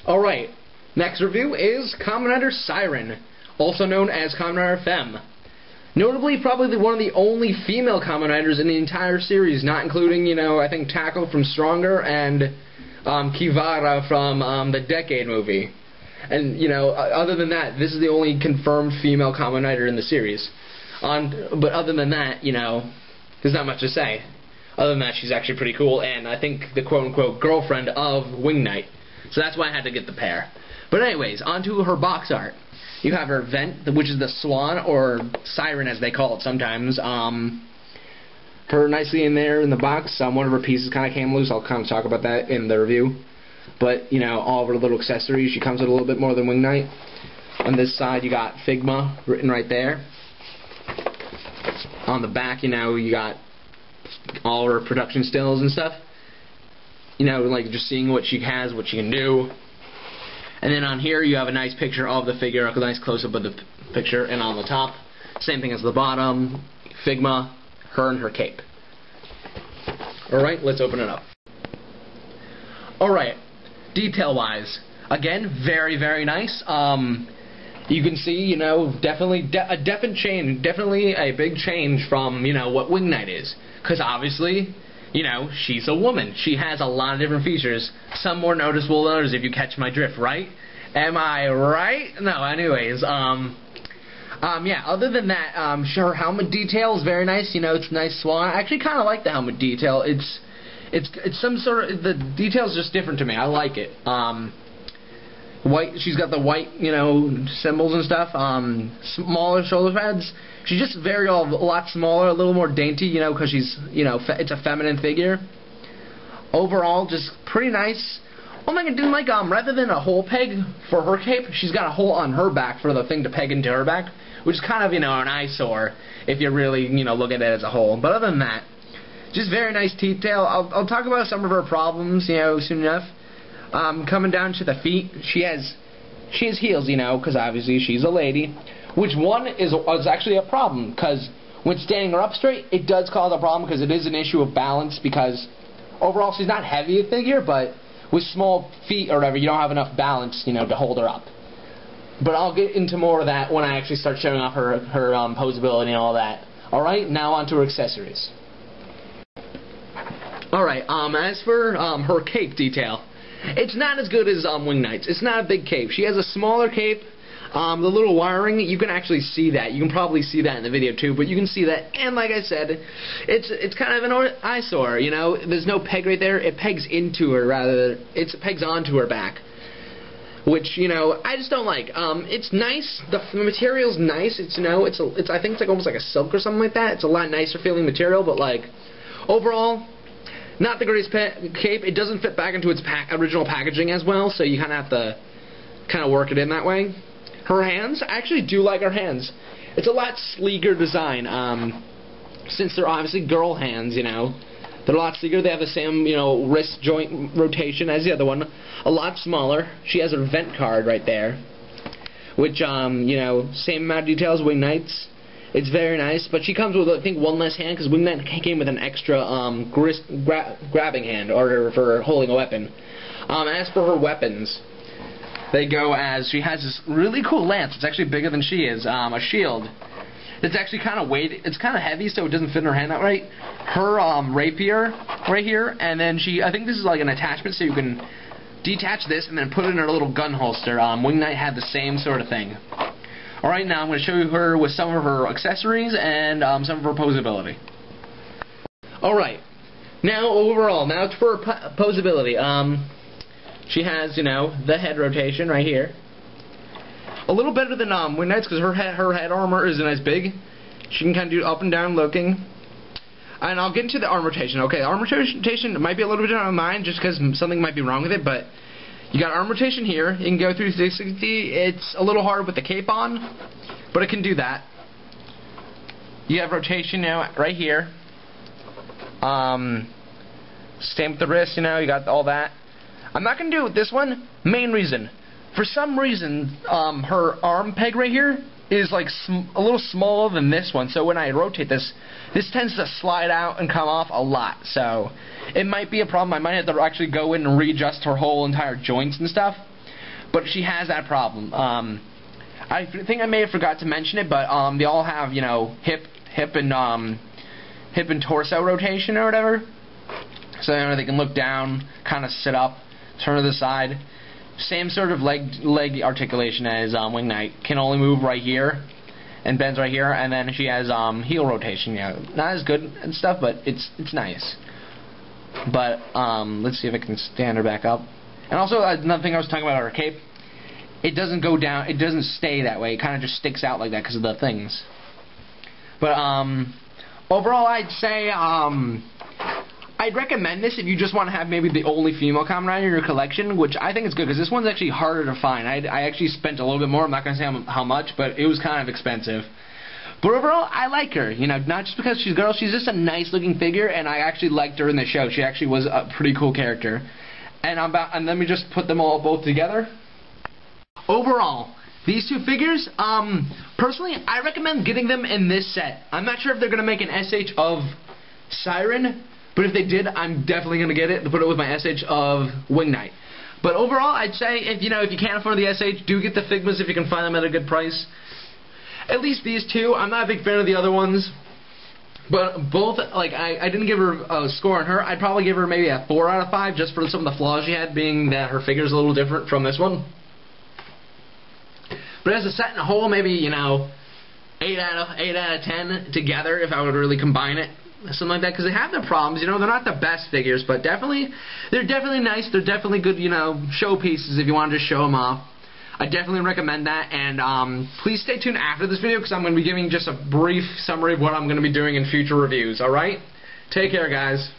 Alright, next review is Kamen Rider Siren, also known as Kamen Rider Femme. Notably, probably one of the only female Kamen Riders in the entire series, not including, I think Taco from Stronger and Kivara from the Decade movie. And, other than that, this is the only confirmed female Kamen Rider in the series. But other than that, there's not much to say. Other than that, she's actually pretty cool, and I think the quote-unquote girlfriend of Wing Knight. So that's why I had to get the pair. But anyways, onto her box art. You have her vent, which is the swan, or siren as they call it sometimes. Her nicely in there in the box. One of her pieces kind of came loose. I'll kind of talk about that in the review. But, all of her little accessories, she comes with a little bit more than Wing Knight. On this side, you got Figma written right there. On the back, you got all her production stills and stuff. Like just seeing what she has, what she can do. And then on here you have a nice picture of the figure, a nice close-up of the picture, and on the top, same thing as the bottom, Figma, her and her cape. Alright, let's open it up. Alright, detail-wise, again, very, very nice. You can see, definitely a definitely a big change from, what Wing Knight is. Because obviously, she's a woman. She has a lot of different features. Some more noticeable than others, if you catch my drift, right? Am I right? No, anyways, yeah, other than that, her helmet detail is very nice. It's a nice swan. I actually kind of like the helmet detail. It's some sort of, the detail's just different to me. I like it. White, she's got the white, symbols and stuff. Smaller shoulder pads. She's just a lot smaller, a little more dainty, because she's, it's a feminine figure. Overall, just pretty nice. One thing I do like, rather than a hole peg for her cape, she's got a hole on her back for the thing to peg into her back, which is kind of, an eyesore if you really, look at it as a whole. But other than that, just very nice detail. I'll talk about some of her problems, soon enough. Coming down to the feet, she has heels, because obviously she's a lady. Which one is actually a problem, because when standing her up straight, it does cause a problem, because it is an issue of balance, because overall she's not heavy a figure, but with small feet or whatever, you don't have enough balance, to hold her up. But I'll get into more of that when I actually start showing off her posability and all that. Alright, now on to her accessories. Alright, as for her cape detail, it's not as good as Wing Knight's. It's not a big cape. She has a smaller cape. The little wiring, you can actually see that. You can probably see that in the video too, but you can see that. And like I said, it's kind of an eyesore, There's no peg right there. It pegs into her rather than it pegs onto her back, which I just don't like. It's nice. The material's nice. It's I think it's like almost like a silk or something like that. It's a lot nicer feeling material, but like overall, not the greatest cape. It doesn't fit back into its original packaging as well, so you kind of have to work it in that way. Her hands, I actually do like her hands. It's a lot sleeker design, since they're obviously girl hands, They're a lot sleeker. They have the same, wrist joint rotation as the other one. A lot smaller. She has her vent card right there, which, same amount of detail as Wing Knight's. It's very nice, but she comes with, I think, one less hand, because Wing Knight came with an extra grabbing hand, or for holding a weapon. As for her weapons, they go as, she has this really cool lance. It's actually bigger than she is. A shield. It's actually kind of weighted. It's kind of heavy, so it doesn't fit in her hand that right. Her rapier right here, and then I think this is like an attachment, so you can detach this and then put it in her little gun holster. Wing Knight had the same sort of thing. Alright, now I'm going to show you her with some of her accessories and some of her posability. Alright, now overall, now for her posability. She has, the head rotation right here. A little better than Wing Knight's, because her head armor isn't as big. She can kind of do up and down looking. And I'll get into the arm rotation. Okay, the arm rotation might be a little bit out of mine, just because something might be wrong with it, but you got arm rotation here. You can go through 360. It's a little hard with the cape on, but it can do that. You have rotation now right here. Same with the wrist, you got all that. I'm not going to do it with this one. Main reason. For some reason, her arm peg right here is like a little smaller than this one, so when I rotate this tends to slide out and come off a lot, so it might be a problem. I might have to actually go in and readjust her whole entire joints and stuff. but she has that problem. I think I may have forgot to mention it, but they all have, you know, hip and torso rotation or whatever. So, you know, they can look down, kind of sit up, turn to the side. Same sort of leg articulation as Wing Knight. Can only move right here and bends right here, and then she has heel rotation. You know, not as good and stuff, but it's nice. But let's see if I can stand her back up. And also another thing I was talking about her cape. It doesn't go down. It doesn't stay that way. It kind of just sticks out like that because of the things. But overall, I'd say I'd recommend this if you just want to have maybe the only female Kamen Rider in your collection, which I think is good because this one's actually harder to find. I actually spent a little bit more. I'm not going to say how much, but it was kind of expensive. But overall, I like her. You know, not just because she's a girl. She's just a nice-looking figure, and I actually liked her in the show. She actually was a pretty cool character. And let me just put them all both together. Overall, these two figures, personally, I recommend getting them in this set. I'm not sure if they're going to make an SH of Siren, but if they did, I'm definitely going to get it to put it with my SH of Wing Knight. But overall, I'd say, if you can't afford the SH, do get the Figmas if you can find them at a good price. At least these two. I'm not a big fan of the other ones. But both, like, I didn't give her a score on her. I'd probably give her maybe a 4 out of 5 just for some of the flaws she had, being that her figure's a little different from this one. But as a set in a whole, maybe, you know, 8 out of 10 together if I would really combine it. Something like that, because they have their problems, you know, they're not the best figures, but they're definitely nice, they're definitely good, you know, showpieces if you want to just show them off. I definitely recommend that, and please stay tuned after this video, because I'm going to be giving just a brief summary of what I'm going to be doing in future reviews, alright? Take care, guys.